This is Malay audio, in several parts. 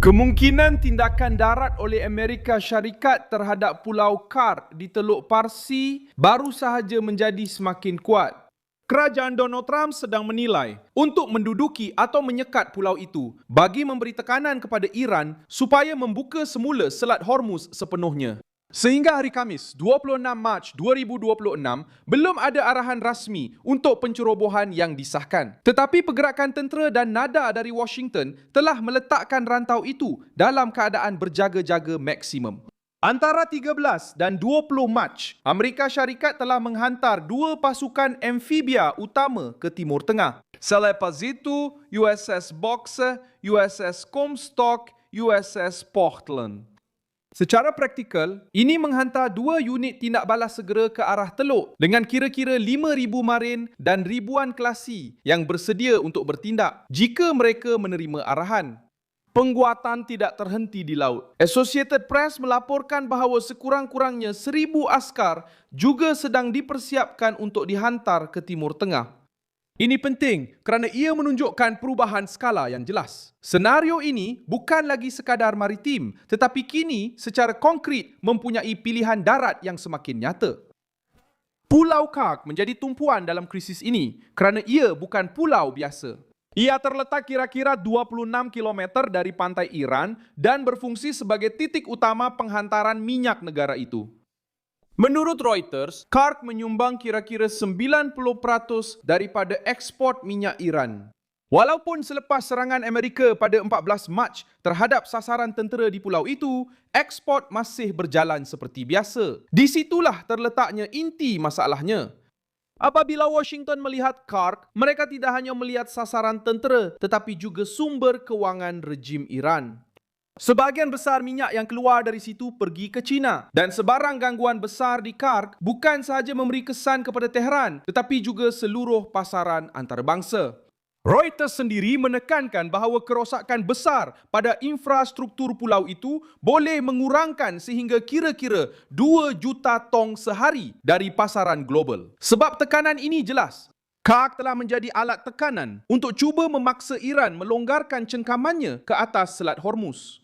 Kemungkinan tindakan darat oleh Amerika Syarikat terhadap Pulau Kark di Teluk Parsi baru sahaja menjadi semakin kuat. Kerajaan Donald Trump sedang menilai untuk menduduki atau menyekat pulau itu bagi memberi tekanan kepada Iran supaya membuka semula Selat Hormuz sepenuhnya. Sehingga hari Khamis, 26 Mac 2026, belum ada arahan rasmi untuk pencerobohan yang disahkan. Tetapi pergerakan tentera dan nada dari Washington telah meletakkan rantau itu dalam keadaan berjaga-jaga maksimum. Antara 13 dan 20 Mac, Amerika Syarikat telah menghantar 2 pasukan amfibia utama ke Timur Tengah. Selepas itu, USS Boxer, USS Comstock, USS Portland. Secara praktikal, ini menghantar 2 unit tindak balas segera ke arah Teluk dengan kira-kira 5,000 marin dan ribuan kelasi yang bersedia untuk bertindak jika mereka menerima arahan. Penguatan tidak terhenti di laut. Associated Press melaporkan bahawa sekurang-kurangnya 1,000 askar juga sedang dipersiapkan untuk dihantar ke Timur Tengah. Ini penting kerana ia menunjukkan perubahan skala yang jelas. Senario ini bukan lagi sekadar maritim, tetapi kini secara konkret mempunyai pilihan darat yang semakin nyata. Pulau Kark menjadi tumpuan dalam krisis ini kerana ia bukan pulau biasa. Ia terletak kira-kira 26 km dari pantai Iran dan berfungsi sebagai titik utama penghantaran minyak negara itu. Menurut Reuters, Kark menyumbang kira-kira 90% daripada ekspor minyak Iran. Walaupun selepas serangan Amerika pada 14 Mac terhadap sasaran tentera di pulau itu, ekspor masih berjalan seperti biasa. Di situlah terletaknya inti masalahnya. Apabila Washington melihat Kark, mereka tidak hanya melihat sasaran tentera tetapi juga sumber kewangan rejim Iran. Sebahagian besar minyak yang keluar dari situ pergi ke China dan sebarang gangguan besar di Kark bukan sahaja memberi kesan kepada Tehran tetapi juga seluruh pasaran antarabangsa. Reuters sendiri menekankan bahawa kerosakan besar pada infrastruktur pulau itu boleh mengurangkan sehingga kira-kira 2 juta tong sehari dari pasaran global. Sebab tekanan ini jelas. Kark telah menjadi alat tekanan untuk cuba memaksa Iran melonggarkan cengkamannya ke atas Selat Hormuz.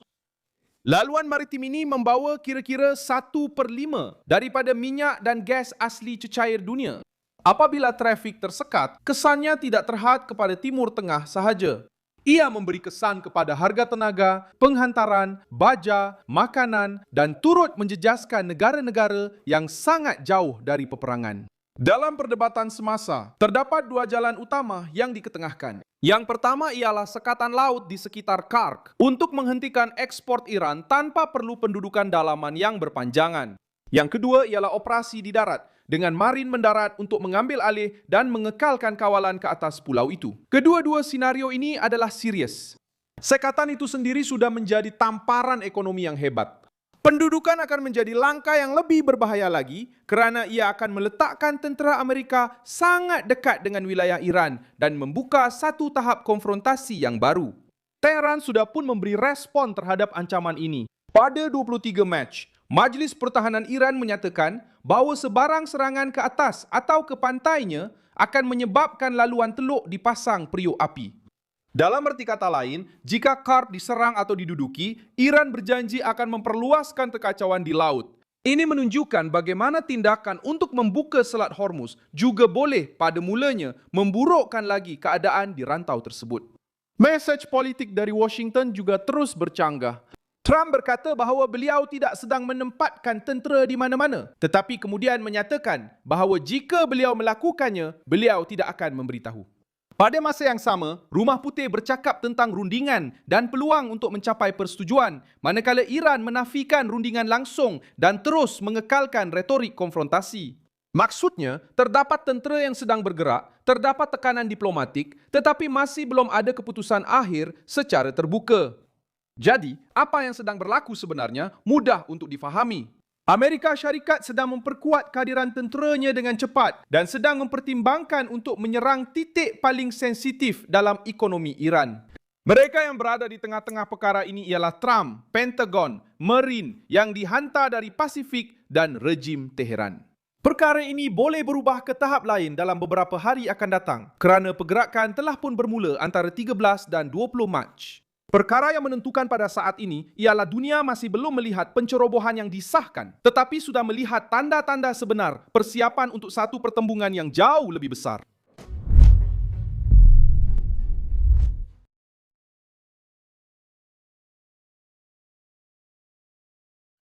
Laluan maritim ini membawa kira-kira 1/5 daripada minyak dan gas asli cecair dunia. Apabila trafik tersekat, kesannya tidak terhad kepada Timur Tengah sahaja. Ia memberi kesan kepada harga tenaga, penghantaran, baja, makanan dan turut menjejaskan negara-negara yang sangat jauh dari peperangan. Dalam perdebatan semasa, terdapat 2 jalan utama yang diketengahkan. Yang pertama ialah sekatan laut di sekitar Kark untuk menghentikan ekspor Iran tanpa perlu pendudukan dalaman yang berpanjangan. Yang kedua ialah operasi di darat dengan marin mendarat untuk mengambil alih dan mengekalkan kawalan ke atas pulau itu. Kedua-dua senario ini adalah serius. Sekatan itu sendiri sudah menjadi tamparan ekonomi yang hebat. Pendudukan akan menjadi langkah yang lebih berbahaya lagi kerana ia akan meletakkan tentera Amerika sangat dekat dengan wilayah Iran dan membuka satu tahap konfrontasi yang baru. Tehran sudah pun memberi respon terhadap ancaman ini. Pada 23 Mac, Majlis Pertahanan Iran menyatakan bahawa sebarang serangan ke atas atau ke pantainya akan menyebabkan laluan teluk dipasang periuk api. Dalam erti kata lain, jika Kark diserang atau diduduki, Iran berjanji akan memperluaskan kekacauan di laut. Ini menunjukkan bagaimana tindakan untuk membuka Selat Hormuz juga boleh pada mulanya memburukkan lagi keadaan di rantau tersebut. Mesej politik dari Washington juga terus bercanggah. Trump berkata bahawa beliau tidak sedang menempatkan tentera di mana-mana, tetapi kemudian menyatakan bahawa jika beliau melakukannya, beliau tidak akan memberitahu. Pada masa yang sama, Rumah Putih bercakap tentang rundingan dan peluang untuk mencapai persetujuan, manakala Iran menafikan rundingan langsung dan terus mengekalkan retorik konfrontasi. Maksudnya, terdapat tentera yang sedang bergerak, terdapat tekanan diplomatik, tetapi masih belum ada keputusan akhir secara terbuka. Jadi, apa yang sedang berlaku sebenarnya mudah untuk difahami. Amerika Syarikat sedang memperkuat kehadiran tenteranya dengan cepat dan sedang mempertimbangkan untuk menyerang titik paling sensitif dalam ekonomi Iran. Mereka yang berada di tengah-tengah perkara ini ialah Trump, Pentagon, Marine yang dihantar dari Pasifik dan rejim Teheran. Perkara ini boleh berubah ke tahap lain dalam beberapa hari akan datang kerana pergerakan telah pun bermula antara 13 dan 20 Mac. Perkara yang menentukan pada saat ini ialah dunia masih belum melihat pencerobohan yang disahkan, tetapi sudah melihat tanda-tanda sebenar persiapan untuk satu pertembungan yang jauh lebih besar.